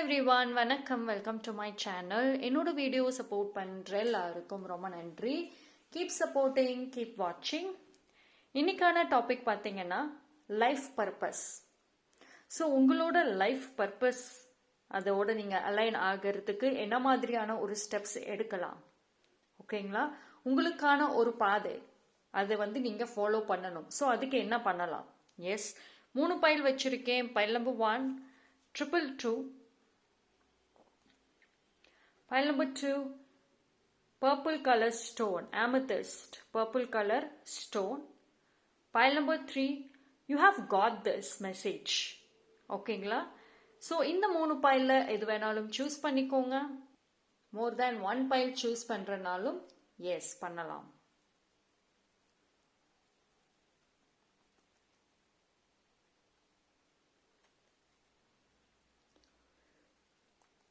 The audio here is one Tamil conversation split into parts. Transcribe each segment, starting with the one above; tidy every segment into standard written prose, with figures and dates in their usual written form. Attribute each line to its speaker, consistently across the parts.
Speaker 1: எவ்ரிவான், வணக்கம். Welcome to my channel. என்னோட வீடியோ சப்போர்ட் பண்ணுற எல்லாருக்கும் ரொம்ப நன்றி. கீப் சப்போர்ட்டிங், கீப் வாட்சிங். இன்னைக்கான டாபிக் பார்த்தீங்கன்னா லைஃப் பர்பஸ். ஸோ உங்களோட லைஃப் பர்பஸ் அதோட நீங்கள் அலைன் ஆகிறதுக்கு என்ன மாதிரியான ஒரு ஸ்டெப்ஸ் எடுக்கலாம், ஓகேங்களா? உங்களுக்கான ஒரு பாதை அதை நீங்கள் ஃபாலோ பண்ணணும். ஸோ அதுக்கு என்ன பண்ணலாம்? எஸ், 3 பைல் வச்சிருக்கேன். File number 1 222. Pile number 2, purple color stone, amethyst, purple color stone. Pile number 3, you have got this message. ஓகேங்களா? ஸோ இந்த 3 பைலில் எது வேணாலும் சூஸ் பண்ணிக்கோங்க. மோர் தேன் 1 பைல் சூஸ் பண்ணுறனாலும் எஸ் பண்ணலாம்.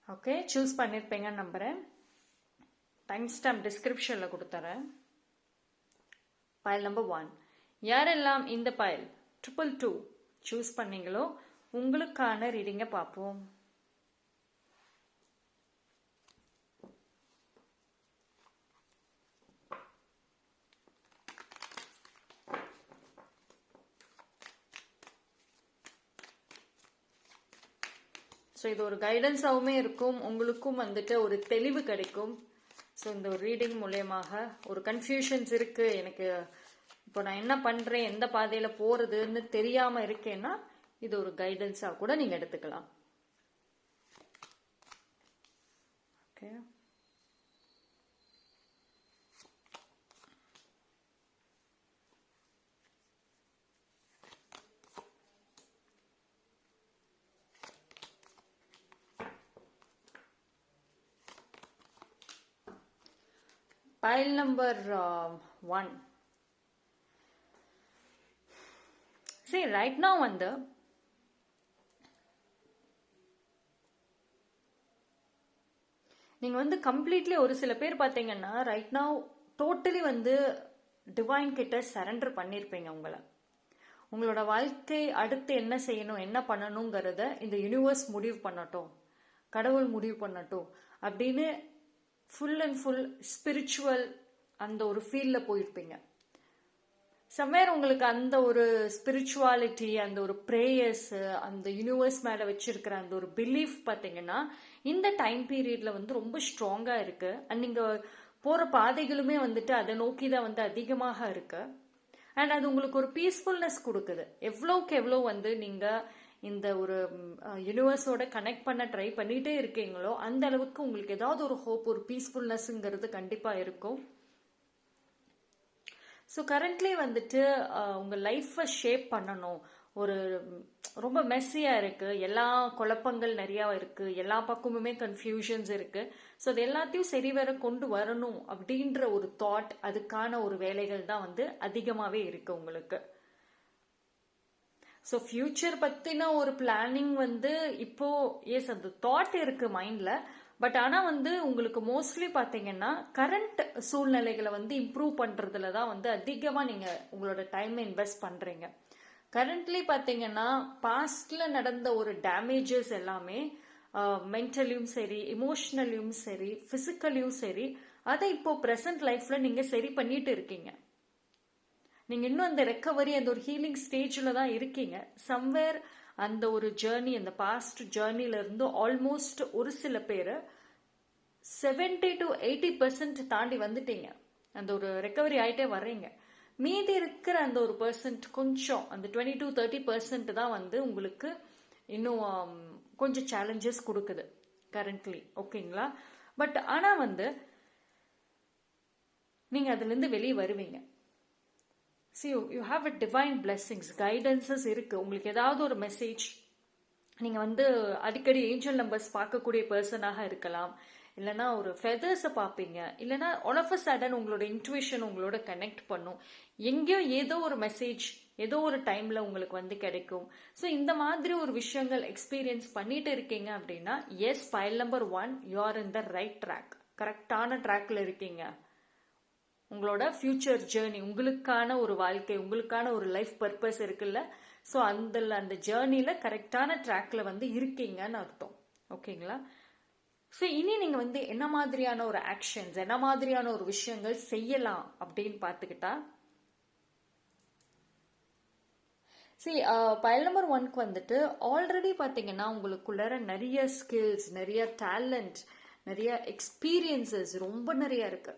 Speaker 1: ஓகே, சூஸ் பண்ணியிருப்பீங்கன்னு நம்புகிறேன். டைம் ஸ்டாம்ப் டிஸ்கிரிப்ஷனில் கொடுத்துறேன். பைல் நம்பர் 1, யாரெல்லாம் இந்த பைல் 222 சூஸ் பண்ணீங்களோ உங்களுக்கான ரீடிங்கை பார்ப்போம். ஸோ இது ஒரு கைடன்ஸாகவுமே இருக்கும், உங்களுக்கும் ஒரு தெளிவு கிடைக்கும். ஸோ இந்த ஒரு ரீடிங் மூலயமாக ஒரு கன்ஃபியூஷன்ஸ் இருக்குது, எனக்கு இப்போ நான் என்ன பண்ணுறேன், எந்த பாதையில் போகிறதுன்னு தெரியாமல் இருக்கேன்னா இது ஒரு கைடன்ஸாக கூட நீங்கள் எடுத்துக்கலாம். Okay, pile number 1. See, right now நீங்க கம்ப்ளீட்லி ஒரு சில பேர் பார்த்தீங்கன்னா ரைட் நவ் டோட்டலி டிவைன் கிட்ட சரண்டர் பண்ணியிருப்பீங்க. உங்களோட வாழ்க்கை அடுத்து என்ன செய்யணும், என்ன பண்ணணுங்கிறத இந்த யூனிவர்ஸ் முடிவு பண்ணட்டும், கடவுள் முடிவு பண்ணட்டும் அப்படின்னு ஃபுல் அண்ட் ஃபுல் ஸ்பிரிச்சுவல் அந்த ஒரு ஃபீல்டில் போயிருப்பீங்க. சம்வேர் உங்களுக்கு அந்த ஒரு ஸ்பிரிச்சுவாலிட்டி, அந்த ஒரு ப்ரேயர்ஸ், அந்த யூனிவர்ஸ் மேலே வச்சிருக்கிற அந்த ஒரு பிலீஃப் பார்த்தீங்கன்னா இந்த டைம் பீரியட்ல ரொம்ப ஸ்ட்ராங்காக இருக்கு. அண்ட் நீங்கள் போகிற பாதைகளுமே அதை நோக்கி தான் அதிகமாக இருக்கு. அண்ட் அது உங்களுக்கு ஒரு பீஸ்ஃபுல்னஸ் கொடுக்குது. எவ்வளோக்கு எவ்வளோ நீங்கள் இந்த ஒரு யூனிவர்ஸோட கனெக்ட் பண்ண ட்ரை பண்ணிகிட்டே இருக்கீங்களோ அந்த அளவுக்கு உங்களுக்கு ஏதாவது ஒரு ஹோப், ஒரு பீஸ்ஃபுல்னஸ்ங்கிறது கண்டிப்பாக இருக்கும். ஸோ கரண்ட்லி உங்கள் லைஃப்பை ஷேப் பண்ணணும். ஒரு ரொம்ப மெஸ்ஸியாக இருக்குது, எல்லா குழப்பங்கள் நிறையா இருக்குது, எல்லா பக்கமுமே கன்ஃபியூஷன்ஸ் இருக்குது. ஸோ அது எல்லாத்தையும் சரிவர கொண்டு வரணும் அப்படின்ற ஒரு தாட், அதுக்கான ஒரு வேலைகள் தான் அதிகமாகவே இருக்குது உங்களுக்கு. ஸோ ஃபியூச்சர் பற்றின ஒரு பிளானிங் இப்போ எஸ் அந்த தாட் இருக்கு மைண்டில். பட் ஆனால் உங்களுக்கு மோஸ்ட்லி பார்த்தீங்கன்னா கரண்ட் சூழ்நிலைகளை இம்ப்ரூவ் பண்ணுறதுல தான் அதிகமாக நீங்கள் உங்களோட டைமை இன்வெஸ்ட் பண்ணுறீங்க. கரண்ட்லி பார்த்தீங்கன்னா பாஸ்டில் நடந்த ஒரு டேமேஜஸ் எல்லாமே மென்டலியும் சரி, இமோஷ்னலியும் சரி, ஃபிசிக்கலியும் சரி, அதை இப்போ ப்ரெசன்ட் லைஃப்பில் நீங்கள் சரி பண்ணிட்டு இருக்கீங்க. நீங்கள் இன்னும் அந்த ரெக்கவரி, அந்த ஒரு ஹீலிங் ஸ்டேஜில் தான் இருக்கீங்க. சம்வேர் அந்த ஒரு ஜேர்னி, அந்த பாஸ்ட் ஜேர்னிலேருந்து ஆல்மோஸ்ட் ஒரு சில பேர் 70 to 80% தாண்டி வந்துட்டீங்க. அந்த ஒரு ரெக்கவரி ஆகிட்டே வர்றீங்க. மீதி இருக்கிற அந்த ஒரு பர்சன்ட் கொஞ்சம், அந்த 20 to 30% தான் உங்களுக்கு இன்னும் கொஞ்சம் சேலஞ்சஸ் கொடுக்குது கரண்ட்லி, ஓகேங்களா? பட் ஆனால் நீங்கள் அதுலேருந்து வெளியே வருவீங்க. See, you have a divine blessings, guidances இருக்கு. உங்களுக்கு ஏதாவது ஒரு மெசேஜ், நீங்க அடிக்கடி ஏஞ்சல் நம்பர்ஸ் பார்க்கக்கூடிய பர்சனாக இருக்கலாம், இல்லைன்னா ஒரு ஃபெதர்ஸை பார்ப்பீங்க, இல்லைன்னா ஆல் ஆஃப் அ சடன் உங்களோட இன்ட்யூஷன் உங்களோட கனெக்ட் பண்ணும். எங்கேயோ ஏதோ ஒரு மெசேஜ் ஏதோ ஒரு டைம்ல உங்களுக்கு கிடைக்கும். ஸோ இந்த மாதிரி ஒரு விஷயங்கள் எக்ஸ்பீரியன்ஸ் பண்ணிட்டு இருக்கீங்க அப்படின்னா yes, pile number 1, you are in the right track, கரெக்டான ட்ராக்ல இருக்கீங்க. உங்களோட ஃபியூச்சர் ஜேர்னி, உங்களுக்கான ஒரு வாழ்க்கை, உங்களுக்கான ஒரு லைஃப் பர்பஸ் இருக்குல்ல, ஸோ அந்த ஜேர்னியில் கரெக்டான ட்ராக்ல இருக்கீங்கன்னு அர்த்தம். ஓகேங்களா? ஸோ இனி நீங்க வந்து என்ன மாதிரியான ஒரு ஆக்ஷன்ஸ், என்ன மாதிரியான ஒரு விஷயங்கள் செய்யலாம் அப்படின்னு பார்த்துக்கிட்டா, பைல் நம்பர் 1க்கு வந்துட்டு ஆல்ரெடி பார்த்தீங்கன்னா உங்களுக்குள்ளார நிறைய ஸ்கில்ஸ், நிறைய டேலண்ட், நிறைய எக்ஸ்பீரியன்சஸ் ரொம்ப நிறைய இருக்கு.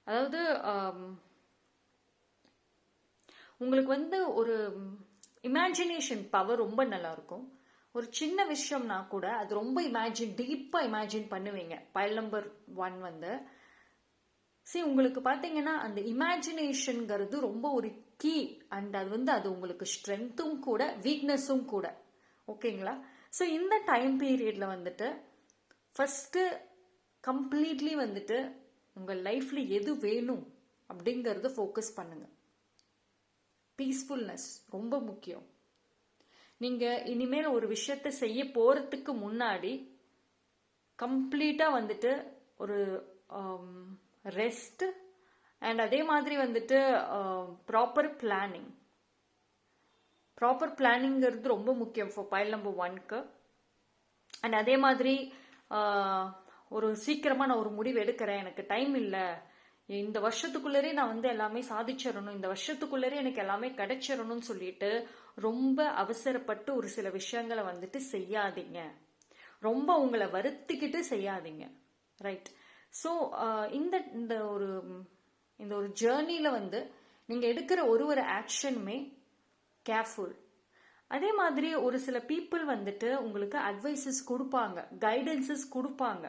Speaker 1: அதாவது உங்களுக்கு வந்து ஒரு இமேஜினேஷன் பவர் ரொம்ப நல்லா இருக்கும். ஒரு சின்ன விஷயம்னா கூட அது ரொம்ப டீப்பா இமேஜின் பண்ணுவீங்க. பைல் நம்பர் 1 வந்து உங்களுக்கு பார்த்தீங்கன்னா அந்த இமேஜினேஷன்ங்கிறது ரொம்ப ஒரு கீ. அண்ட் அது வந்து அது உங்களுக்கு ஸ்ட்ரென்த்தும் கூட வீக்னஸும் கூட. ஓகேங்களா? ஸோ இந்த டைம் பீரியட்ல வந்துட்டு ஃபர்ஸ்ட் கம்ப்ளீட்லி வந்துட்டு உங்க லைஃப்ல எது வேணும் அப்படிங்கறத ஃபோக்கஸ் பண்ணுங்க. பீஸ்ஃபுல்னஸ் ரொம்ப முக்கியம். நீங்க இனிமேல் ஒரு விஷயத்தை செய்ய போறதுக்கு முன்னாடி கம்ப்ளீட்டா வந்துட்டு ஒரு ரெஸ்ட் அண்ட் அதே மாதிரி வந்துட்டு ப்ராப்பர் பிளானிங்கிறது ரொம்ப முக்கியம் ஃபார் பைல் நம்பர் 1க்கு. அண்ட் அதே மாதிரி ஒரு சீக்கிரமா நான் ஒரு முடிவு எடுக்கிறேன், எனக்கு டைம் இல்லை, இந்த வருஷத்துக்குள்ளரே நான் வந்து எல்லாமே சாதிச்சிடணும், இந்த வருஷத்துக்குள்ளரே எனக்கு எல்லாமே கிடைச்சிடணும்னு சொல்லிட்டு ரொம்ப அவசரப்பட்டு ஒரு சில விஷயங்களை வந்துட்டு செய்யாதீங்க. ரொம்ப உங்களை வருத்திக்கிட்டு செய்யாதீங்க. ரைட்? ஸோ இந்த ஒரு ஜேர்னில வந்து நீங்க எடுக்கிற ஒரு ஆக்ஷனுமே கேர்ஃபுல். அதே மாதிரி ஒரு சில பீப்புள் வந்துட்டு உங்களுக்கு அட்வைசஸ் கொடுப்பாங்க, கைடன்சஸ் கொடுப்பாங்க.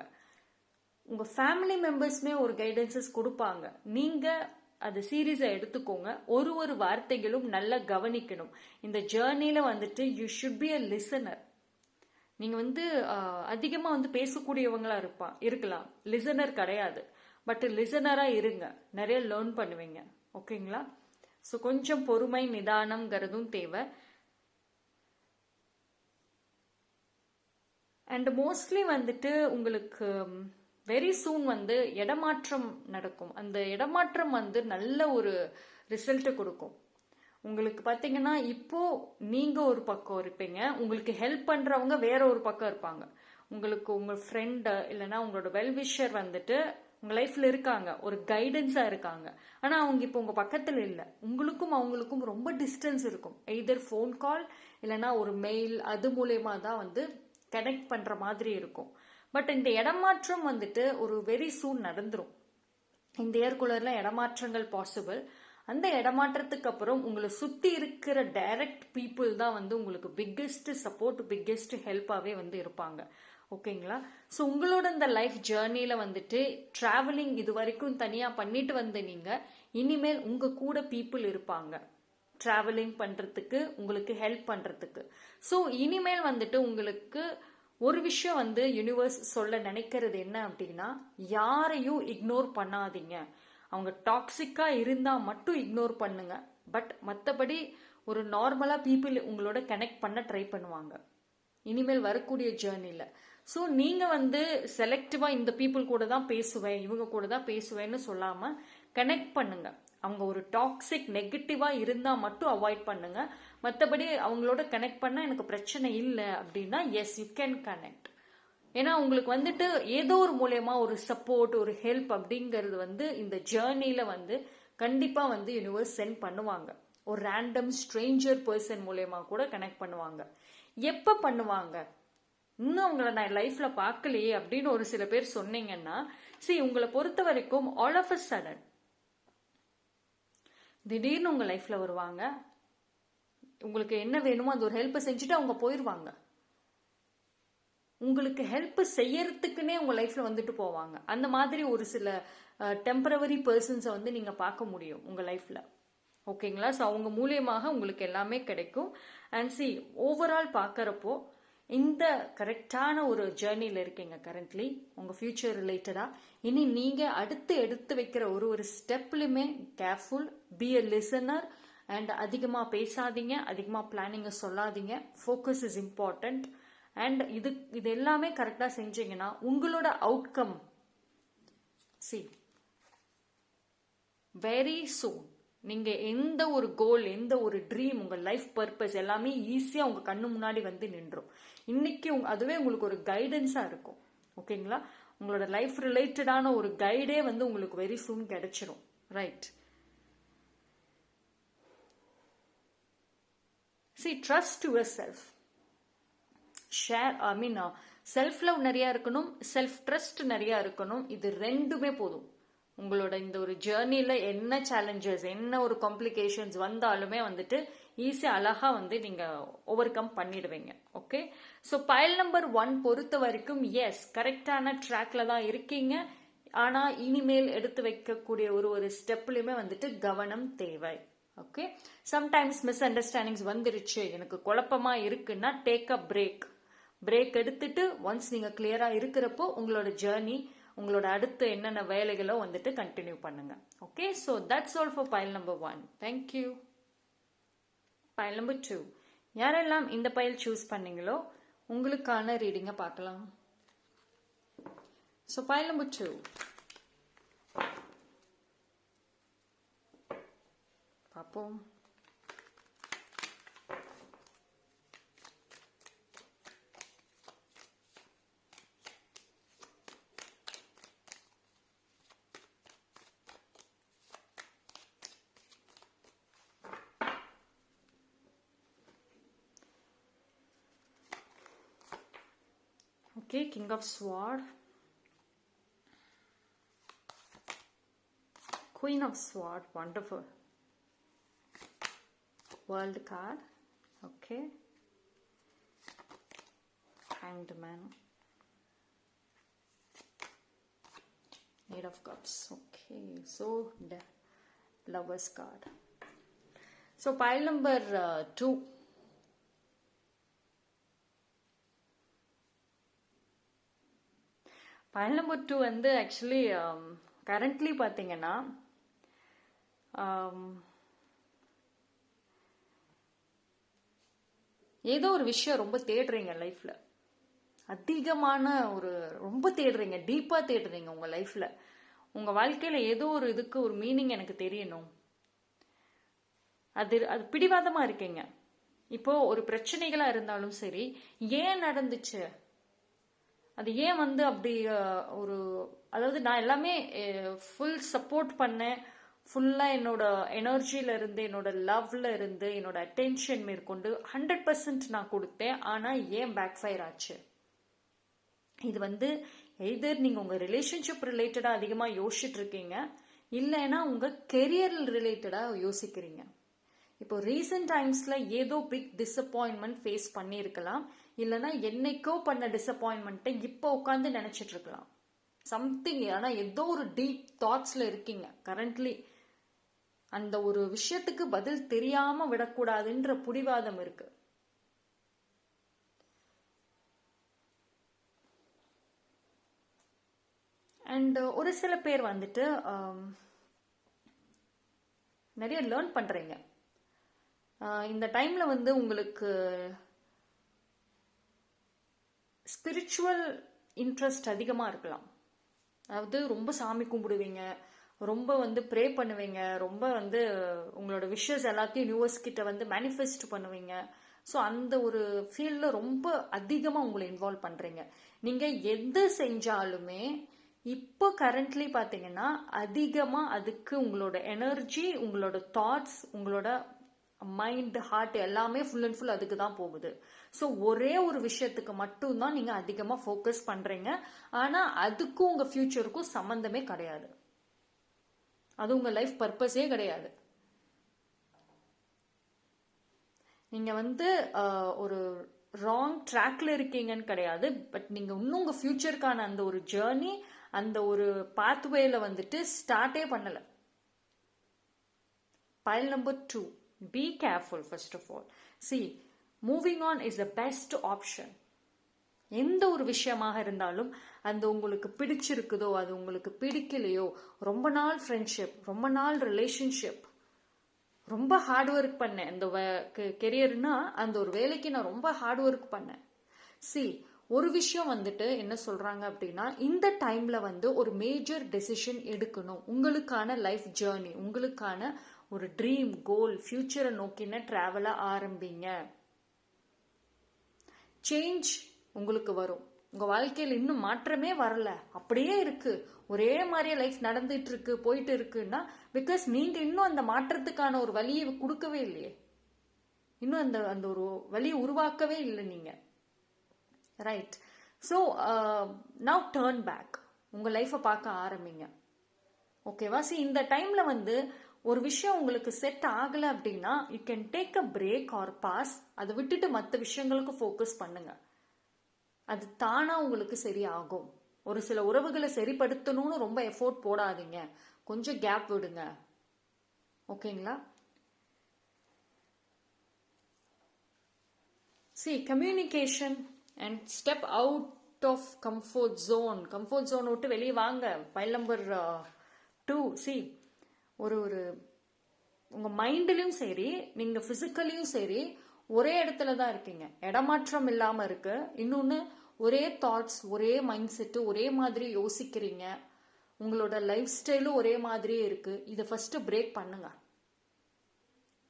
Speaker 1: உங்க ஃபேமிலி மெம்பர்ஸ்மே ஒரு கைடன்சஸ் கொடுப்பாங்க. நீங்க அது சீரியஸா எடுத்துக்கோங்க. ஒரு வார்த்தைகளும் நல்லா கவனிக்கணும். இந்த ஜேர்னில வந்துட்டு you should be a listener. நீங்க வந்து அதிகமா வந்து பேசக்கூடியவங்களா இருக்கலாம், லிசனர் கிடையாது. பட் லிசனரா இருங்க, நிறைய லேர்ன் பண்ணுவீங்க. ஓகேங்களா? ஸோ கொஞ்சம் பொறுமை, நிதானம்ங்கிறதும் தேவை. அண்ட் மோஸ்ட்லி வந்துட்டு உங்களுக்கு வெரி சூன் வந்து இடமாற்றம் நடக்கும். அந்த இடமாற்றம் வந்து நல்ல ஒரு ரிசல்ட் கொடுக்கும். உங்களுக்கு பார்த்தீங்கன்னா இப்போ நீங்க ஒரு பக்கம் இருப்பீங்க, உங்களுக்கு ஹெல்ப் பண்றவங்க வேற ஒரு பக்கம் இருப்பாங்க. உங்களுக்கு உங்க ஃப்ரெண்டு இல்லைன்னா உங்களோட வெல்விஷர் வந்துட்டு உங்க லைஃப்ல இருக்காங்க, ஒரு கைடன்ஸா இருக்காங்க. ஆனா அவங்க இப்போ உங்க பக்கத்துல இல்லை. உங்களுக்கும் அவங்களுக்கும் ரொம்ப டிஸ்டன்ஸ் இருக்கும். எய்தர் ஃபோன் கால் இல்லைன்னா ஒரு மெயில், அது மூலயமா தான் வந்து கனெக்ட் பண்ற மாதிரி இருக்கும். பட் இந்த இடமாற்றம் வந்துட்டு ஒரு வெரி சூன் நடந்துரும். இந்த இயர்க்குள்ளர்ல இடமாற்றங்கள் பாசிபிள். அந்த இடமாற்றத்துக்கு அப்புறம் உங்களை சுத்தி இருக்கிற டைரக்ட் பீப்புள் தான் வந்து உங்களுக்கு பிக்கெஸ்ட் சப்போர்ட், பிக்கெஸ்ட் ஹெல்ப்பாவே வந்து இருப்பாங்க. ஓகேங்களா? ஸோ உங்களோட இந்த லைஃப் ஜேர்னில வந்துட்டு டிராவலிங் இது வரைக்கும் தனியா பண்ணிட்டு வந்து நீங்க இனிமேல் உங்க கூட பீப்புள் இருப்பாங்க டிராவலிங் பண்றதுக்கு, உங்களுக்கு ஹெல்ப் பண்றதுக்கு. ஸோ இனிமேல் வந்துட்டு உங்களுக்கு ஒரு விஷயம் வந்து யூனிவர்ஸ் சொல்ல நினைக்கிறது என்ன அப்படின்னா, யாரையும் இக்னோர் பண்ணாதீங்க. அவங்க டாக்ஸிக்கா இருந்தா மட்டும் இக்னோர் பண்ணுங்க. பட் மற்றபடி ஒரு நார்மலா பீப்புள் உங்களோட கனெக்ட் பண்ண ட்ரை பண்ணுவாங்க இனிமேல் வரக்கூடிய ஜேர்னில. ஸோ நீங்க வந்து செலக்டிவா இந்த பீப்புள் கூட தான் பேசுவேன், இவங்க கூட தான் பேசுவேன்னு சொல்லாம கனெக்ட் பண்ணுங்க. அவங்க ஒரு டாக்ஸிக் நெகட்டிவா இருந்தா மட்டும் அவாய்ட் பண்ணுங்க. மற்றபடி அவங்களோட கனெக்ட் பண்ணா எனக்கு பிரச்சனை இல்லை அப்படின்னா எஸ் யூ கேன் கனெக்ட். ஏன்னா உங்களுக்கு வந்துட்டு ஏதோ ஒரு மூலயமா ஒரு சப்போர்ட், ஒரு ஹெல்ப் அப்படிங்கிறது வந்து இந்த ஜேர்னில வந்து கண்டிப்பா வந்து யூனிவர்ஸ் சென்ட் பண்ணுவாங்க. ஒரு ரேண்டம் ஸ்ட்ரேஞ்சர் பர்சன் மூலயமா கூட கனெக்ட் பண்ணுவாங்க. எப்ப பண்ணுவாங்க? இன்னும் உங்களை நான் லைஃப்ல பார்க்கலையே அப்படின்னு ஒரு சில பேர் சொன்னீங்கன்னா, உங்களை பொறுத்த வரைக்கும் ஆல் ஆஃப் அ சடன் திடீர்னு உங்க லைஃப்ல வருவாங்க. உங்களுக்கு என்ன வேணுமோ அந்த ஒரு ஹெல்ப் செஞ்சுட்டு அவங்க போயிடுவாங்க. உங்களுக்கு ஹெல்ப் செய்யறதுக்குன்னே உங்க லைஃப்ல வந்துட்டு போவாங்க. அந்த மாதிரி ஒரு சில டெம்பரவரி பர்சன்ஸை வந்து நீங்க பார்க்க முடியும் உங்க லைஃப்ல. ஓகேங்களா? ஸோ அவங்க மூலியமாக உங்களுக்கு எல்லாமே கிடைக்கும். அண்ட் ஓவரால் பார்க்கறப்போ இந்த கரெக்டான ஒரு ஜேர்னில இருக்கீங்க கரண்ட்லி உங்க ஃபியூச்சர் ரிலேட்டடா. இனி நீங்க அடுத்து எடுத்து வைக்கிற ஒரு ஸ்டெப்லுமே careful, be a listener. And அதிகமா பேசாதீங்க, அதிகமா பிளானிங்க சொல்லாதீங்க. Focus is important. அண்ட் இது எல்லாமே கரெக்டா செஞ்சீங்கன்னா உங்களோட அவுட்கம் வெரி சூன் நீங்க எந்த ஒரு கோல், எந்த ஒரு ட்ரீம், உங்க லைஃப் பர்பஸ் எல்லாமே ஈஸியா உங்க கண்ணு முன்னாடி வந்து நின்றும். இன்னைக்கு அதுவே உங்களுக்கு ஒரு கைடன்ஸா இருக்கும். ஓகேங்களா? உங்களோட லைஃப் ரிலேட்டடான ஒரு கைடே வந்து உங்களுக்கு வெரி சூன் கிடைச்சிரும். Right? See, trust yourself. Share self love நிறைய இருக்கணும், செல்ஃப் ட்ரஸ்ட் நிறைய இருக்கணும். இது ரெண்டுமே போதும். உங்களோட இந்த ஒரு ஜேர்னில என்ன சேலஞ்சஸ், என்ன ஒரு காம்ப்ளிகேஷன்ஸ் வந்தாலுமே வந்துட்டு ஈஸியா அழகா வந்து நீங்க ஓவர் கம் பண்ணிடுவீங்க. ஓகே, ஸோ பைல் நம்பர் 1 பொறுத்த வரைக்கும் எஸ், கரெக்டான ட்ராக்ல தான் இருக்கீங்க. ஆனா இனிமேல் எடுத்து வைக்கக்கூடிய ஒரு ஸ்டெப்லயுமே வந்துட்டு கவனம் தேவை. ஓகே, சம்டைம்ஸ் மிஸ் அண்டர்ஸ்டாண்டிங்ஸ் வந்துருச்சு, எனக்கு குழப்பமா இருக்குன்னா டேக் அ பிரேக் எடுத்துட்டு ஒன்ஸ் நீங்க கிளியரா இருக்கிறப்போ உங்களோட ஜேர்னி, உங்களோட அடுத்து என்னென்ன வேலைகளோ வந்துட்டு கண்டினியூ பண்ணுங்க. Okay, so that's all for file number 1. Thank you. File number 2, யாரெல்லாம் இந்த பைல் சூஸ் பண்ணீங்களோ உங்களுக்கான ரீடிங்கை பார்க்கலாம். ஸோ பைல் நம்பர் 2, பார்ப்போம். Okay, King of Sword, Queen of Sword, wonderful. World card, okay. Hanged Man, Eight of Cups, okay. So the Lovers card. So pile number 2. File number 2 வந்து ஆக்சுவலி கரண்ட்லி பார்த்தீங்கன்னா ஏதோ ஒரு விஷயம் ரொம்ப தேடுறீங்க லைஃப்ல, அதிகமான ரொம்ப தேடுறீங்க, டீப்பா தேடுறீங்க உங்க லைஃப்ல. உங்க வாழ்க்கையில ஏதோ ஒரு இதுக்கு ஒரு மீனிங் எனக்கு தெரியணும், அது பிடிவாதமா இருக்கீங்க. இப்போ ஒரு பிரச்சனைகளா இருந்தாலும் சரி, ஏன் நடந்துச்சு, அது ஏன் வந்து அப்படி அதாவது நான் எல்லாமே ஃபுல் சப்போர்ட் பண்ணேன், ஃபுல்லா என்னோட எனர்ஜில இருந்து, என்னோட லவ்ல இருந்து, என்னோட அட்டென்ஷன் மேற்கொண்டு 100% நான் கொடுத்தேன். ஆனா ஏன் பேக் ஃபயர் ஆச்சு? இது வந்து எய்தர் நீங்க உங்க ரிலேஷன்ஷிப் ரிலேட்டடா அதிகமா யோசிச்சுட்டு இருக்கீங்க, இல்லைன்னா உங்க கெரியர் ரிலேட்டடா யோசிக்கிறீங்க. இப்போ ரீசெண்ட் டைம்ஸ்ல ஏதோ பிக் டிசப்பாயின்மெண்ட் ஃபேஸ் பண்ணியிருக்கலாம், இல்லைன்னா என்னைக்கோ பண்ண டிசப்பாயின்மெண்ட்டை இப்போ உட்காந்து நினைச்சிட்டு இருக்கலாம் சம்திங். ஆனா ஏதோ ஒரு டீப் தாட்ஸ்ல இருக்கீங்க கரண்ட்லி. அந்த ஒரு விஷயத்துக்கு பதில் தெரியாம விடக்கூடாதுன்ற புடிவாதம் இருக்கு. அண்ட் ஒரு சில பேர் வந்துட்டு நிறைய லேர்ன் பண்றீங்க. இந்த டைம்ல வந்து உங்களுக்கு ஸ்பிரிச்சுவல் இன்ட்ரெஸ்ட் அதிகமா இருக்கலாம். அதாவது ரொம்ப சாமி கும்பிடுவீங்க, ரொம்ப வந்து ப்ரே பண்ணுவீங்க, ரொம்ப வந்து உங்களோட விஷஸ் எல்லாத்தையும் யூனிவர்ஸ் கிட்ட வந்து மேனிஃபெஸ்ட் பண்ணுவீங்க. ஸோ அந்த ஒரு ஃபீல்ட்ல ரொம்ப அதிகமா உங்களை இன்வால்வ் பண்றீங்க. நீங்க எது செஞ்சாலுமே இப்போ கரண்ட்லி பாத்தீங்கன்னா அதிகமா அதுக்கு உங்களோட எனர்ஜி, உங்களோட தாட்ஸ், உங்களோட மைண்ட், ஹார்ட் எல்லாமே ஃபுல் அண்ட் ஃபுல் அதுக்கு தான் போகுது. ஸோ ஒரே ஒரு விஷயத்துக்கு மட்டும்தான் நீங்க அதிகமா ஃபோக்கஸ் பண்றீங்க. ஆனா அதுக்கும் உங்க ஃபியூச்சருக்கும் சம்பந்தமே கிடையாது, அது உங்க லைஃப் பர்பஸே கிடையாது. நீங்க வந்து ஒரு ராங் ட்ராக்ல இருக்கீங்கன்னு கிடையாது, பட் நீங்க இன்னும் உங்க ஃபியூச்சருக்கான அந்த ஒரு ஜேர்னி, அந்த ஒரு பாத்வேல வந்துட்டு ஸ்டார்டே பண்ணல. Pile number 2, be careful first of all. See, moving on is the best option. எந்த ஒரு விஷயமாக இருந்தாலும் அந்த உங்களுக்கு பிடிச்சிருக்குதோ, அது உங்களுக்கு பிடிக்கலையோ, ரொம்ப நாள் ஃப்ரெண்ட்ஷிப், ரொம்ப நாள் ரிலேஷன்ஷிப், ரொம்ப ஹார்ட் ஒர்க் பண்ணேன் இந்த கெரியர்னா, அந்த ஒரு வேலைக்கு நான் ரொம்ப ஹார்ட் ஒர்க் பண்ணேன். சி, ஒரு விஷயம் வந்துட்டு என்ன சொல்றாங்க அப்படின்னா, இந்த டைம்ல வந்து ஒரு மேஜர் டெசிஷன் எடுக்கணும். உங்களுக்கான லைஃப் ஜேர்னி, உங்களுக்கான ஒரு ட்ரீம் கோல் ஃபியூச்சரை நோக்கின ட்ராவலை ஆரம்பிங்க. சேஞ்ச் உங்களுக்கு வரும். உங்க வாழ்க்கையில் இன்னும் மாற்றமே வரல, அப்படியே இருக்கு, ஒரே மாதிரியே லைஃப் நடந்துட்டு இருக்கு, போயிட்டு இருக்குன்னா பிகாஸ் நீங்க இன்னும் அந்த மாற்றத்துக்கான ஒரு வழியை கொடுக்கவே இல்லையே, இன்னும் அந்த அந்த ஒரு வழியை உருவாக்கவே இல்லை நீங்க. Right. So now turn back, உங்க லைஃப்பை பார்க்க ஆரம்பிங்க. ஓகேவா? சி, இந்த டைம்ல வந்து ஒரு விஷயம் உங்களுக்கு செட் ஆகலை அப்படின்னா you can take a break or pass. அதை விட்டுட்டு மற்ற விஷயங்களுக்கு ஃபோக்கஸ் பண்ணுங்க. அது தானா உங்களுக்கு சரியாகும். ஒரு சில உறவுகளை சரிப்படுத்தணும்னு ரொம்ப எஃபோர்ட் போடாதீங்க, கொஞ்சம் கேப் விடுங்க. ஓகேங்களா? See, communication and step out of comfort zone. Comfort zone விட்டு வெளியே வாங்க. File number 2. சி, ஒரு உங்க மைண்ட்லயும் சரி நீங்க பிசிக்கலியும் சரி ஒரே இடத்துல தான் இருக்கீங்க, இடமாற்றம் இல்லாம இருக்கு. இன்னொன்னு, ஒரே தாட்ஸ், ஒரே மைண்ட் செட்டு, ஒரே மாதிரி யோசிக்கிறீங்க. உங்களோட லைஃப் ஸ்டைலும் ஒரே மாதிரியே இருக்கு. இதை ஃபர்ஸ்ட் பிரேக் பண்ணுங்க.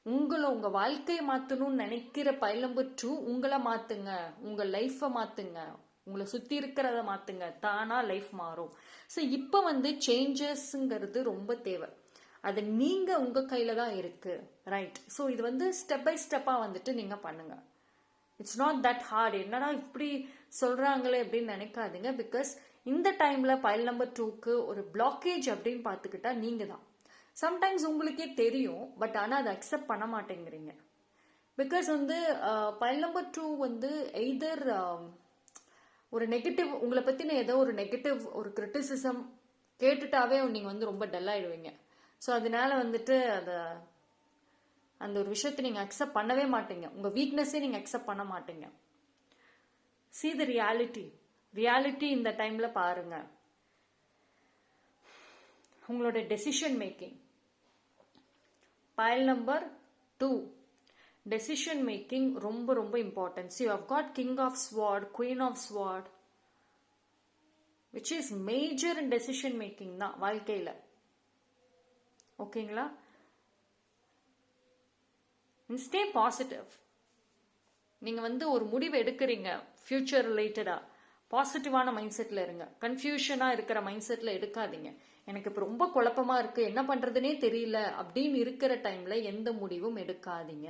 Speaker 1: உங்க வாழ்க்கையை மாத்தணும்னு நினைக்கிற பைல் நம்பர் 2 உங்களை மாத்துங்க, உங்க லைஃபை மாத்துங்க, உங்களை சுத்தி இருக்கிறத மாத்துங்க, தானா லைஃப் மாறும். ஸோ இப்போ வந்து சேஞ்சஸ்ங்கிறது ரொம்ப தேவை. அது நீங்க உங்க கையில தான் இருக்கு. ரைட். ஸோ இது வந்து ஸ்டெப் பை ஸ்டெப்பா வந்துட்டு நீங்க பண்ணுங்க. It's not that hard. என்னடா இப்படி சொல்றாங்களே அப்படின்னு நினைக்காதீங்க. பிகாஸ் இந்த டைம்ல பைல் நம்பர் 2க்கு ஒரு பிளாக்கேஜ் அப்படின்னு பார்த்துக்கிட்டா நீங்க தான். சம்டைம்ஸ் உங்களுக்கே தெரியும், பட் ஆனால் அதை அக்செப்ட் பண்ண மாட்டேங்கிறீங்க. பிகாஸ் வந்து பைல் நம்பர் 2 வந்து எய்தர் ஒரு நெகட்டிவ், உங்களை பற்றின ஏதோ ஒரு நெகட்டிவ் ஒரு கிரிட்டிசிசம் கேட்டுட்டாவே நீங்கள் வந்து ரொம்ப டல் ஆயிடுவீங்க. ஸோ அதனால வந்துட்டு அந்த ஒரு விஷயத்தை நீங்கள் அக்செப்ட் பண்ணவே மாட்டீங்க. உங்கள் வீக்னஸே நீங்கள் அக்செப்ட் பண்ண மாட்டீங்க. See the ரியாலிட்டி இந்த டைம்ல பாருங்க. உங்களோட decision making pile number 2, decision making ரொம்ப ரொம்ப importance. You have got king of sword, queen of sword, which is major in decision making தான் வாழ்க்கையில. ஓகேங்களா? Stay positive. நீங்க வந்து ஒரு முடிவு எடுக்கிறீங்க ஃபியூச்சர் ரிலேட்டடா, பாசிட்டிவான மைண்ட் செட்ல இருங்க. கன்ஃபியூஷனா இருக்கிற மைண்ட் செட்ல எடுக்காதீங்க. எனக்கு இப்போ ரொம்ப குழப்பமா இருக்கு, என்ன பண்றதுனே தெரியல அப்படின்னு இருக்கிற டைம்ல எந்த முடிவும் எடுக்காதீங்க.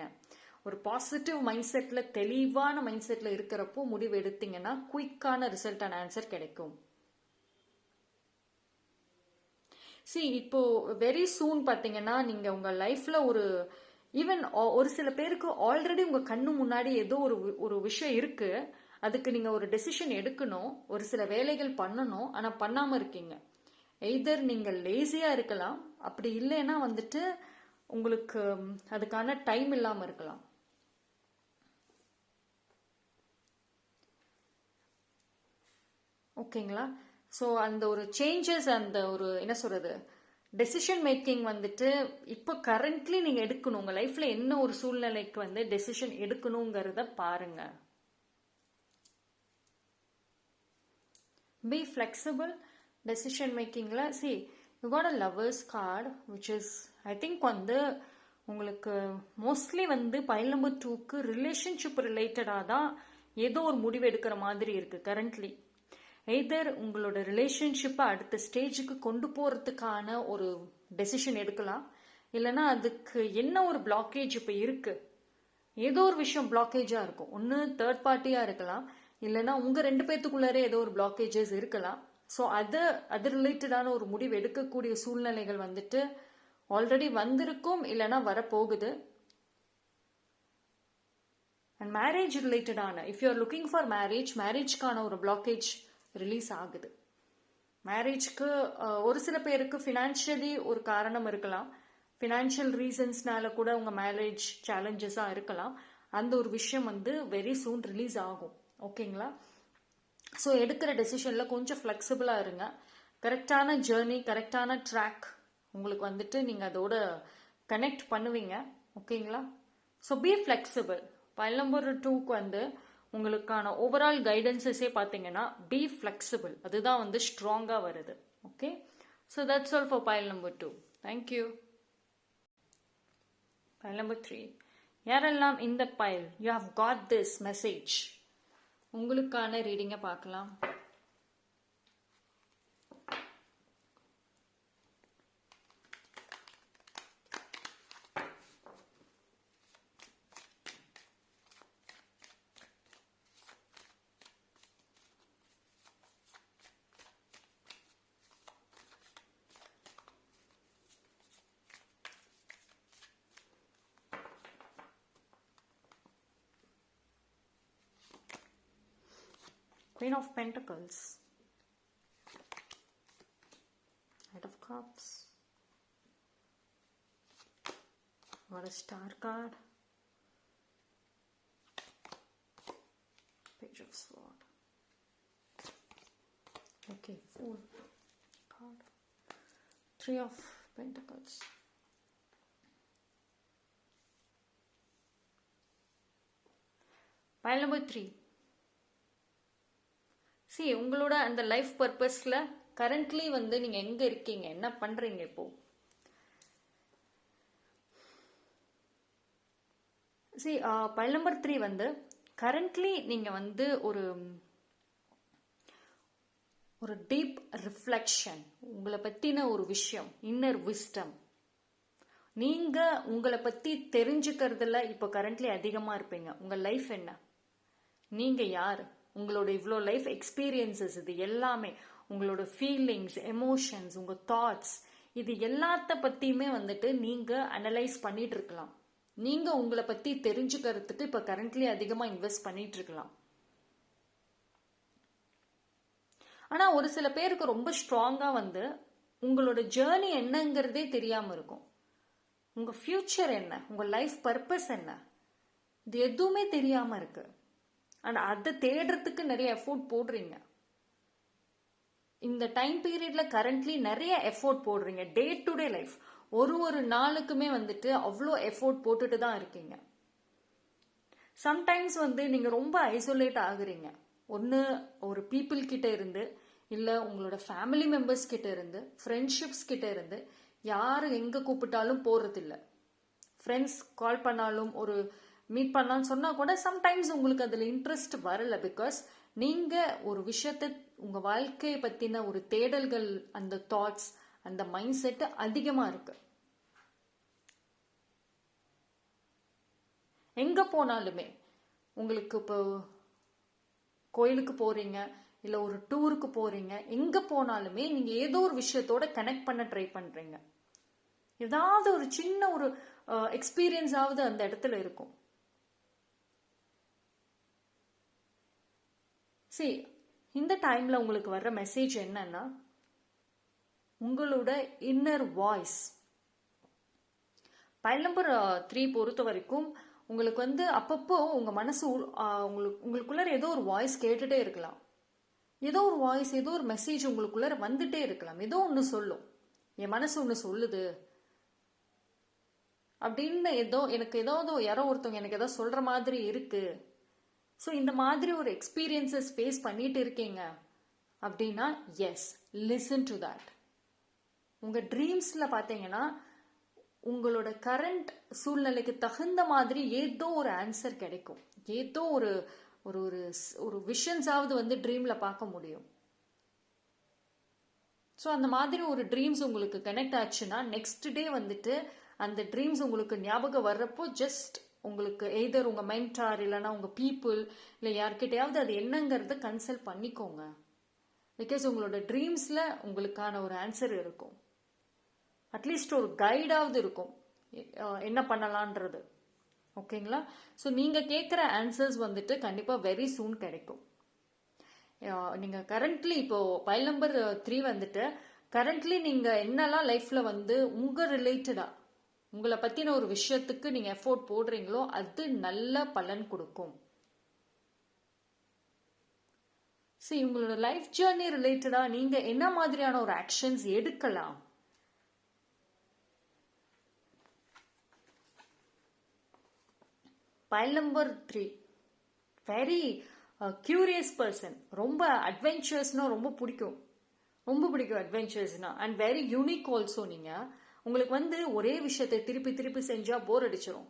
Speaker 1: ஒரு பாசிட்டிவ் மைண்ட் செட்ல, தெளிவான மைண்ட் செட்ல இருக்கிறப்போ முடிவு எடுத்தீங்கன்னா குயிக்கான ரிசல்ட் அண்ட் ஆன்சர் கிடைக்கும். சி, இப்போ வெரி சூன் பாத்தீங்கன்னா நீங்க உங்க லைஃப்ல ஈவன் ஒரு சில பேருக்கு ஆல்ரெடி உங்க கண்ணு முன்னாடி ஏதோ ஒரு விஷயம் இருக்கு, அதுக்கு நீங்க ஒரு டெசிஷன் எடுக்கணும், ஒரு சில வேலைகள் பண்ணணும், ஆனா பண்ணாம இருக்கீங்க. எய்தர் நீங்க லேசியா இருக்கலாம், அப்படி இல்லைன்னா வந்துட்டு உங்களுக்கு அதுக்கான டைம் இல்லாம இருக்கலாம். ஓகேங்களா? ஸோ அந்த ஒரு சேஞ்சஸ், அந்த ஒரு என்ன சொல்றது, டெசிஷன் மேக்கிங் வந்துட்டு இப்போ கரண்ட்லி நீங்க எடுக்கணும். உங்க லைஃப்ல என்ன ஒரு சூழ்நிலைக்கு வந்து டெசிஷன் எடுக்கணுங்கிறத பாருங்க. பி ஃபிளெக்சிபிள் டெசிஷன் மேக்கிங்ல. See, you got a lovers card which is I think வந்து உங்களுக்கு மோஸ்ட்லி வந்து பைல் நம்பர் 2க்கு ரிலேஷன்ஷிப் ரிலேட்டடாக தான் ஏதோ ஒரு முடிவு எடுக்கிற மாதிரி இருக்கு கரண்ட்லி. எய்தர் உங்களோட ரிலேஷன்ஷிப்பை அடுத்த ஸ்டேஜுக்கு கொண்டு போறதுக்கான ஒரு டெசிஷன் எடுக்கலாம், இல்லைன்னா அதுக்கு என்ன ஒரு பிளாக்கேஜ் இப்போ இருக்கு, ஏதோ ஒரு விஷயம் பிளாக்கேஜா இருக்கும். ஒன்று தேர்ட் பார்ட்டியா இருக்கலாம், இல்லைன்னா உங்க 2 பேத்துக்குள்ளாரே ஏதோ ஒரு பிளாக்கேஜஸ் இருக்கலாம். ஸோ அது ரிலேட்டடான ஒரு முடிவு எடுக்கக்கூடிய சூழ்நிலைகள் வந்துட்டு ஆல்ரெடி வந்திருக்கும், இல்லைன்னா வரப்போகுது. அண்ட் மேரேஜ் ரிலேட்டடான, if you are looking for மேரேஜ்க்கான ஒரு பிளாக்கேஜ் ரிலீஸ் ஆகுது. மேரேஜ்க்கு ஒரு சில பேருக்கு ஃபினான்ஷியலி ஒரு காரணம் இருக்கலாம், ஃபினான்ஷியல் ரீசன்ஸ்னால கூட உங்க மேரேஜ் சேலஞ்சஸா இருக்கலாம். அந்த ஒரு விஷயம் வந்து வெரி சூன் ரிலீஸ் ஆகும். ஓகேங்களா? ஸோ எடுக்கிற டெசிஷன்ல கொஞ்சம் ஃபிளெக்சிபிளா இருங்க. கரெக்டான ஜேர்னி, கரெக்டான ட்ராக் உங்களுக்கு வந்துட்டு நீங்க அதோட கனெக்ட் பண்ணுவீங்க. ஓகேங்களா? So be flexible. Pile number 2க்கு வந்து உங்களுக்கான ஓவரால் கைடன்ஸஸே பார்த்தீங்கன்னா பி ஃபிளெக்சிபிள், அதுதான் வந்து ஸ்ட்ராங்கா வருது. Okay, so that's all for file number 2. Thank you. Pile number 3. யாரெல்லாம் இந்த pile you have got this message, உங்களுக்கான ரீடிங்கை பார்க்கலாம். Queen of Pentacles, Knight of Cups, what a star card, Page of Sword, okay, Fool card, Three of Pentacles, pile number 3. See, உங்களோட அந்த லைஃப் பர்பஸ்ல கரண்ட்லி வந்து நீங்க எங்க இருக்கீங்க, என்ன பண்றீங்க இப்போ? See, pile number 3 வந்து கரண்ட்லி நீங்க வந்து ஒரு டீப் ரிஃப்ளெக்ஷன், உங்களை பத்தின ஒரு விஷயம், இன்னர் விஸ்டம், நீங்க உங்களை பத்தி தெரிஞ்சுக்கிறதுல இப்போ கரண்ட்லி அதிகமா இருப்பீங்க. உங்க லைஃப் என்ன, நீங்க யாரு, உங்களோட இவ்வளோ லைஃப் எக்ஸ்பீரியன்சஸ், இது எல்லாமே உங்களோட ஃபீலிங்ஸ், எமோஷன்ஸ், உங்க தாட்ஸ், இது எல்லாத்த பத்தியுமே வந்துட்டு நீங்க அனலைஸ் பண்ணிட்டு இருக்கலாம். நீங்க உங்களை பத்தி தெரிஞ்சுக்கிறதுக்கு இப்ப கரண்ட்லி அதிகமா இன்வெஸ்ட் பண்ணிட்டு இருக்கலாம். ஆனா ஒரு சில பேருக்கு ரொம்ப ஸ்ட்ராங்கா வந்து உங்களோட ஜேர்னி என்னங்கிறதே தெரியாம இருக்கும். உங்க ஃபியூச்சர் என்ன, உங்க லைஃப் பர்பஸ் என்ன, இது எதுவுமே தெரியாம இருக்கு. அண்ட் அதை தேடுறதுக்கு நிறைய எஃபோர்ட் போடுறீங்க. இந்த டைம் பீரியட்ல கரண்ட்லி நிறைய எஃபோர்ட் போடுறீங்க. டே டு டே லைஃப், ஒரு நாளுக்குமே வந்துட்டு அவ்வளோ எஃபோர்ட் போட்டுட்டு தான் இருக்கீங்க. சம்டைம்ஸ் வந்து நீங்க ரொம்ப ஐசோலேட் ஆகுறீங்க. ஒன்று ஒரு பீப்புள் கிட்ட இருந்து, இல்லை உங்களோட ஃபேமிலி மெம்பர்ஸ் கிட்ட இருந்து, ஃப்ரெண்ட்ஷிப்ஸ் கிட்ட இருந்து. யாரு எங்க கூப்பிட்டாலும் போறதில்லை. ஃப்ரெண்ட்ஸ் கால் பண்ணாலும், ஒரு மீட் பண்ணலாம்னு சொன்னா கூட சம்டைம்ஸ் உங்களுக்கு அதுல இன்ட்ரெஸ்ட் வரல. பிகாஸ் நீங்க ஒரு விஷயத்தை, உங்க வாழ்க்கையை பத்தின ஒரு தேடல்கள், அந்த தாட்ஸ், அந்த மைண்ட் செட் அதிகமா இருக்கு. எங்க போனாலுமே, உங்களுக்கு இப்போ கோயிலுக்கு போறீங்க, இல்ல ஒரு டூருக்கு போறீங்க, எங்க போனாலுமே நீங்க ஏதோ ஒரு விஷயத்தோட கனெக்ட் பண்ண ட்ரை பண்றீங்க. ஏதாவது ஒரு சின்ன ஒரு எக்ஸ்பீரியன்ஸ் ஆகுது அந்த இடத்துல இருக்கும். சரி, இந்த டைம்ல உங்களுக்கு வர்ற மெசேஜ் என்னன்னா, உங்களோட இன்னர் வாய்ஸ். பைல் நம்பர் 3 பொறுத்த வரைக்கும் உங்களுக்கு வந்து அப்பப்போ உங்க மனசு உங்களுக்குள்ள ஏதோ ஒரு வாய்ஸ் கேட்டுட்டே இருக்கலாம். ஏதோ ஒரு வாய்ஸ், ஏதோ ஒரு மெசேஜ் உங்களுக்குள்ள வந்துட்டே இருக்கலாம். ஏதோ ஒன்று சொல்லும், என் மனசு ஒன்று சொல்லுது அப்படின்னு, எனக்கு ஏதாவது யாரோ ஒருத்தவங்க எனக்கு ஏதோ சொல்ற மாதிரி இருக்கு. ஸோ இந்த மாதிரி ஒரு எக்ஸ்பீரியன்சஸ் ஃபேஸ் பண்ணிட்டு இருக்கீங்க அப்படின்னா, எஸ், லிசன் டு தட். உங்க ட்ரீம்ஸ்ல பார்த்தீங்கன்னா உங்களோட கரண்ட் சூழ்நிலைக்கு தகுந்த மாதிரி ஏதோ ஒரு ஆன்சர் கிடைக்கும். ஏதோ ஒரு ஒரு விஷன்ஸாவது வந்து ட்ரீம்ல பார்க்க முடியும். ஸோ அந்த மாதிரி ஒரு ட்ரீம்ஸ் உங்களுக்கு கனெக்ட் ஆச்சுன்னா, நெக்ஸ்ட் டே வந்துட்டு அந்த ட்ரீம்ஸ் உங்களுக்கு ஞாபகம் வர்றப்போ ஜஸ்ட் உங்களுக்கு எய்தர் உங்க மென்டார் இல்லைன்னா உங்க பீப்புள் இல்லை யார்கிட்டயாவது அது என்னங்கிறத கன்சல்ட் பண்ணிக்கோங்க. பிகாஸ் உங்களோட ட்ரீம்ஸ்ல உங்களுக்கான ஒரு ஆன்சர் இருக்கும். அட்லீஸ்ட் ஒரு கைடாவது இருக்கும் என்ன பண்ணலான்றது. ஓகேங்களா? ஸோ நீங்க கேட்குற ஆன்சர்ஸ் வந்துட்டு கண்டிப்பா வெரி சூன் கிடைக்கும். நீங்க கரண்ட்லி இப்போ பைல் நம்பர் 3 வந்துட்டு கரண்ட்லி நீங்க என்னெல்லாம் லைஃப்ல வந்து உங்க ரிலேட்டடா, உங்களை பத்தின ஒரு விஷயத்துக்கு நீங்க எஃபோர்ட் போடுறீங்களோ அது நல்ல பலன் கொடுக்கும். சரி, உங்களோட லைஃப் ஜேர்னி ரிலேட்டடா நீங்க என்ன மாதிரியான ஒரு ஆக்ஷன்ஸ் எடுக்கலாம்? File number 3 very curious person. ரொம்ப அட்வென்ச்சர்ஸ்னா ரொம்ப பிடிக்கும் அட்வென்ச்சர்ஸ்னா. And very unique also. நீங்க உங்களுக்கு வந்து ஒரே விஷயத்தை திருப்பி திருப்பி செஞ்சா போர் அடிச்சிடும்.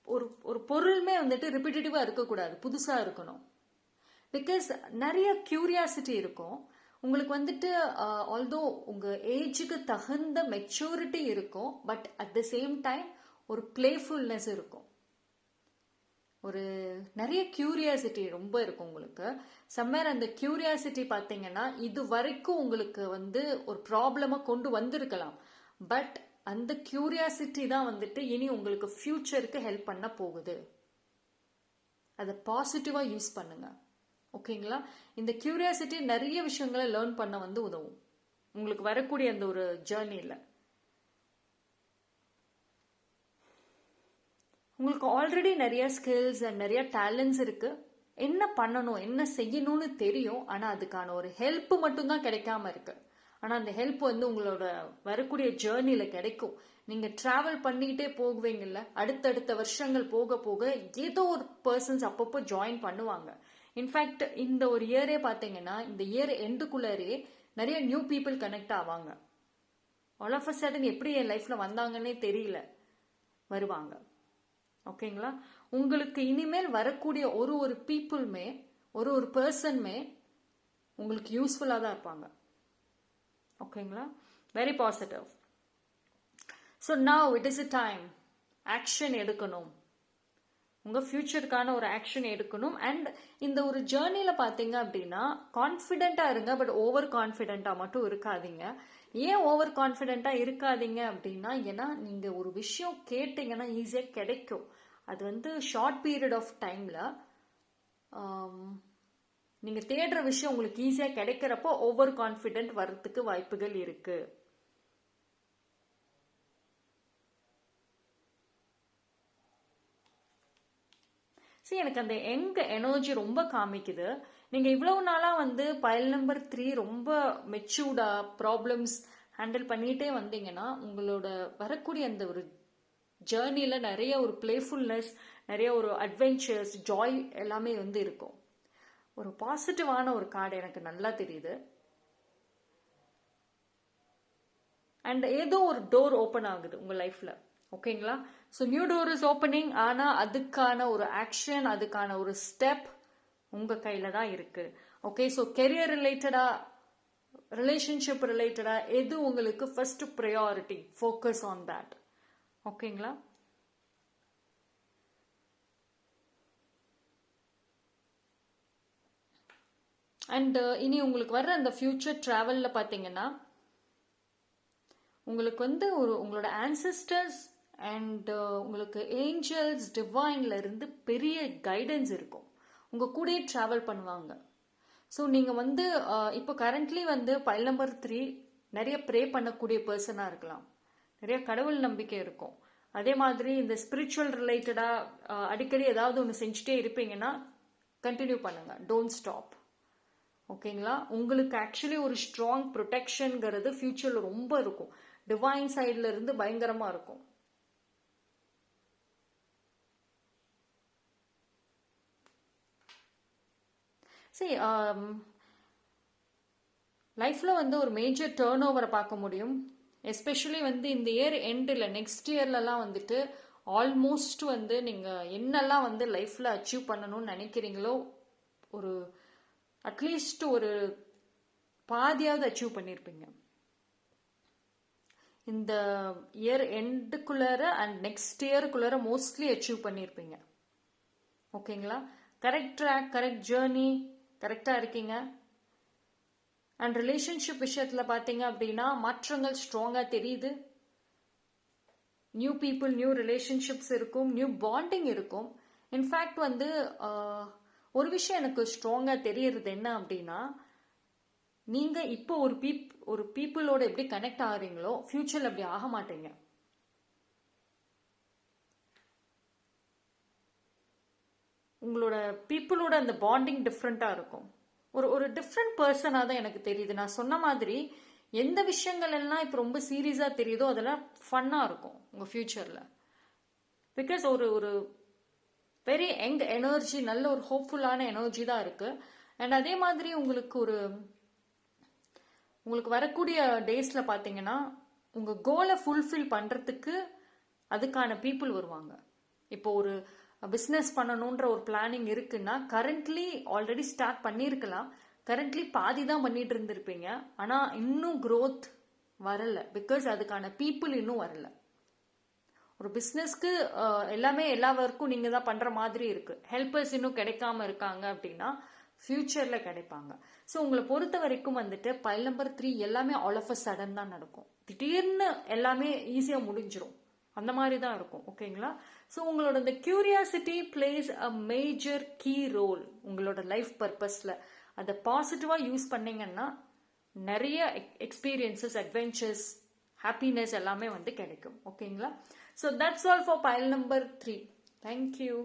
Speaker 1: ஒரு ஒரு பொருளுமே வந்துட்டு ரிப்பீட்டேட்டிவா இருக்கக்கூடாது, புதுசா இருக்கணும். பிகாஸ் நிறைய கியூரியாசிட்டி இருக்கும் உங்களுக்கு வந்துட்டு. ஆல்தோ உங்க ஏஜுக்கு தகுந்த மெச்சூரிட்டி இருக்கும், but at the same time ஒரு பிளேஃபுல்னஸ் இருக்கும். ஒரு நிறைய கியூரியாசிட்டி ரொம்ப இருக்கும் உங்களுக்கு. சம்மேர் அந்த கியூரியாசிட்டி பார்த்தீங்கன்னா இது வரைக்கும் உங்களுக்கு வந்து ஒரு ப்ராப்ளமா கொண்டு வந்திருக்கலாம், பட் அந்த கியூரியாசிட்டி தான் வந்துட்டு இனி உங்களுக்கு ஃபியூச்சருக்கு ஹெல்ப் பண்ண போகுது. அதை பாசிட்டிவா யூஸ் பண்ணுங்க. ஓகேங்களா? இந்த கியூரியாசிட்டி நிறைய விஷயங்களை லேர்ன் பண்ண வந்து உதவும் உங்களுக்கு வரக்கூடிய அந்த ஒரு ஜேர்னியில். உங்களுக்கு ஆல்ரெடி நிறைய ஸ்கில்ஸ் அண்ட் நிறைய டேலண்ட்ஸ் இருக்கு. என்ன பண்ணணும் என்ன செய்யணும்னு தெரியும், ஆனா அதுக்கான ஒரு ஹெல்ப் மட்டும்தான் கிடைக்காம இருக்கு. ஆனா அந்த ஹெல்ப் வந்து உங்களோட வரக்கூடிய ஜேர்னில கிடைக்கும். நீங்க டிராவல் பண்ணிக்கிட்டே போகுவீங்கல்ல, அடுத்தடுத்த வருஷங்கள் போக போக ஏதோ ஒரு பர்சன்ஸ் அப்பப்போ ஜாயின் பண்ணுவாங்க. இன்ஃபேக்ட் இந்த ஒரு இயரே பார்த்தீங்கன்னா இந்த இயர் எண்டுக்குள்ளரே நிறைய நியூ பீப்புள் கனெக்ட் ஆவாங்க. ஆல் ஆஃப் அ சடன் எப்படி என் லைஃப்ல வந்தாங்கன்னே தெரியல, வருவாங்க. ஓகேங்களா? உங்களுக்கு இனிமேல் வரக்கூடிய ஒரு ஒரு பீப்புளுமே ஒரு ஒரு பர்சனுமே உங்களுக்கு யூஸ்ஃபுல்லாக தான் இருப்பாங்க. ஓகேங்களா? Very positive. So now it is a time action எடுக்கணும். உங்க ஃபியூச்சருக்கான ஒரு ஆக்ஷன் எடுக்கணும். அண்ட் இந்த ஒரு ஜேர்னில பாத்தீங்க அப்படின்னா கான்ஃபிடென்ட்டா இருங்க, பட் ஓவர் கான்ஃபிடென்ட்டா மட்டும் இருக்காதீங்க. ஏன் ஓவர் கான்ஃபிடென்ட்டா இருக்காதீங்க அப்படின்னா, ஏன்னா நீங்க ஒரு விஷயம் கேட்டீங்கன்னா ஈஸியா கிடைக்கும். அது வந்து ஷார்ட் பீரியட் ஆஃப் டைம்ல நீங்க தேடுற விஷயம் உங்களுக்கு ஈஸியா கிடைக்கிறப்போ ஓவர் கான்ஃபிடென்ட் வர்றதுக்கு வாய்ப்புகள் இருக்கு. சரி, எனக்கு அந்த எங்க எனர்ஜி ரொம்ப காமிக்குது. நீங்க இவ்வளவு நாளா வந்து பைல் நம்பர் 3 ரொம்ப மெச்சூர்டா ப்ராப்ளம்ஸ் ஹேண்டில் பண்ணிட்டே வந்தீங்கன்னா உங்களோட வரக்கூடிய அந்த ஒரு ஜேர்னில நிறைய ஒரு பிளேஃபுல்னஸ், நிறைய ஒரு அட்வென்ச்சர்ஸ், ஜாய் எல்லாமே வந்து இருக்கும். ஒரு பாசிட்டிவான ஒரு கார்டு எனக்கு நல்லா தெரியுது. அண்ட் ஏதோ ஒரு டோர் ஓப்பன் ஆகுது உங்க லைஃப்ல. ஓகேங்களா? So new door is opening. ஆனா அதுக்கான ஒரு ஆக்ஷன், அதுக்கான ஒரு ஸ்டெப் உங்க கையில தான் இருக்கு. ஓகே, ஸோ கெரியர் ரிலேட்டடா, ரிலேஷன்ஷிப் ரிலேட்டடா எது உங்களுக்கு first priority, focus on that. ஓகேங்களா? அண்ட் இனி உங்களுக்கு வர்ற அந்த ஃபியூச்சர் டிராவல்ல பாத்தீங்கன்னா உங்களுக்கு வந்து உங்களோட ஆன்செஸ்டர்ஸ் அண்ட் உங்களுக்கு ஏஞ்சல்ஸ் டிவைன்ல இருந்து பெரிய கைடன்ஸ் இருக்கும். உங்க கூடயே டிராவல் பண்ணுவாங்க. ஸோ நீங்க வந்து இப்போ கரண்ட்லி வந்து பைல் நம்பர் 3 நிறைய ப்ரே பண்ணக்கூடிய பர்சனா இருக்கலாம், நிறைய கடவுள் நம்பிக்கை இருக்கும். அதே மாதிரி இந்த ஸ்பிரிச்சுவல் ரிலேட்டடா அடிக்கடி ஏதாவது ஒன்று செஞ்சுட்டே இருப்பீங்கன்னா கண்டினியூ பண்ணுங்க, டோன்ட் ஸ்டாப். ஓகேங்களா? உங்களுக்கு ஆக்சுவலி ஒரு ஸ்ட்ராங் ப்ரொடெக்ஷன்ங்கிறது ஃபியூச்சர்ல ரொம்ப இருக்கும். டிவைன் சைட்ல இருந்து பயங்கரமா இருக்கும். சரி, லைஃப்ல வந்து ஒரு மேஜர் டேர்ன் ஓவரை பார்க்க முடியும். எஸ்பெஷலி வந்து இந்த இயர் எண்டில், நெக்ஸ்ட் இயர்லலாம் வந்துட்டு ஆல்மோஸ்ட் வந்து நீங்க என்னெல்லாம் வந்து லைஃப்ல அச்சீவ் பண்ணணும்னு நினைக்கிறீங்களோ ஒரு அட்லீஸ்ட் ஒரு பாதியாவது அச்சீவ் பண்ணியிருப்பீங்க இந்த இயர் எண்டுக்குள்ளார. அண்ட் நெக்ஸ்ட் இயருக்குள்ளார மோஸ்ட்லி அச்சீவ் பண்ணியிருப்பீங்க. ஓகேங்களா? கரெக்ட் ட்ராக், கரெக்ட் ஜேர்னி, கரெக்டாக இருக்கீங்க. அண்ட் ரிலேஷன்ஷிப் விஷயத்தில் பார்த்தீங்க அப்படின்னா மாற்றங்கள் ஸ்ட்ராங்காக தெரியுது. நியூ பீப்புள், நியூ ரிலேஷன்ஷிப்ஸ் இருக்கும், நியூ பாண்டிங் இருக்கும். இன்ஃபேக்ட் வந்து ஒரு விஷயம் எனக்கு ஸ்ட்ராங்காக தெரியறது என்ன அப்படின்னா, நீங்க இப்போ ஒரு பீப்புளோட எப்படி கனெக்ட் ஆகுறீங்களோ ஃபியூச்சர்ல அப்படி ஆக மாட்டீங்க. உங்களோட பீப்புளோட அந்த பாண்டிங் டிஃப்ரெண்டா இருக்கும். ஒரு டிஃப்ரெண்ட் பர்சனா தான் எனக்கு தெரியுது. நான் சொன்ன மாதிரி எந்த விஷயங்கள் எல்லாம் இப்போ ரொம்ப சீரியஸா தெரியுதோ அதெல்லாம் ஃபன்னா இருக்கும் உங்க ஃபியூச்சர்ல. பிகாஸ் ஒரு வெரி யங் எனர்ஜி, நல்ல ஒரு ஹோப்ஃபுல்லான எனர்ஜி தான் இருக்கு. அண்ட் அதே மாதிரி உங்களுக்கு வரக்கூடிய டேஸ்ல பாத்தீங்கன்னா உங்கள் கோலை ஃபுல்ஃபில் பண்ணுறதுக்கு அதுக்கான பீப்புள் வருவாங்க. இப்போ ஒரு பிஸ்னஸ் பண்ணணுன்ற ஒரு பிளானிங் இருக்குன்னா கரண்ட்லி ஆல்ரெடி ஸ்டார்ட் பண்ணியிருக்கலாம், கரண்ட்லி பாதி தான் பண்ணிட்டு இருந்திருப்பீங்க, ஆனால் இன்னும் க்ரோத் வரல, பிகாஸ் அதுக்கான பீப்புள் இன்னும் வரல. ஒரு பிஸ்னஸ்க்கு எல்லாமே எல்லா ஒர்க்கும் நீங்கள் தான் பண்ணுற மாதிரி இருக்குது, ஹெல்பர்ஸ் இன்னும் கிடைக்காம இருக்காங்க அப்படின்னா ஃப்யூச்சரில் கிடைப்பாங்க. ஸோ உங்களை பொறுத்த வரைக்கும் வந்துட்டு பைல் நம்பர் 3 எல்லாமே ஆல் ஆஃப் அ சடன் தான் நடக்கும். திடீர்னு எல்லாமே ஈஸியாக முடிஞ்சிடும், அந்த மாதிரி தான் இருக்கும். ஓகேங்களா? ஸோ உங்களோட இந்த curiosity place a major key role உங்களோட லைஃப் பர்பஸில். அதை பாசிட்டிவாக யூஸ் பண்ணீங்கன்னா நிறைய எக்ஸ்பீரியன்சஸ், அட்வென்ச்சர்ஸ், ஹாப்பினஸ் எல்லாமே வந்து கிடைக்கும். ஓகேங்களா? So that's all for file number 3. Thank you.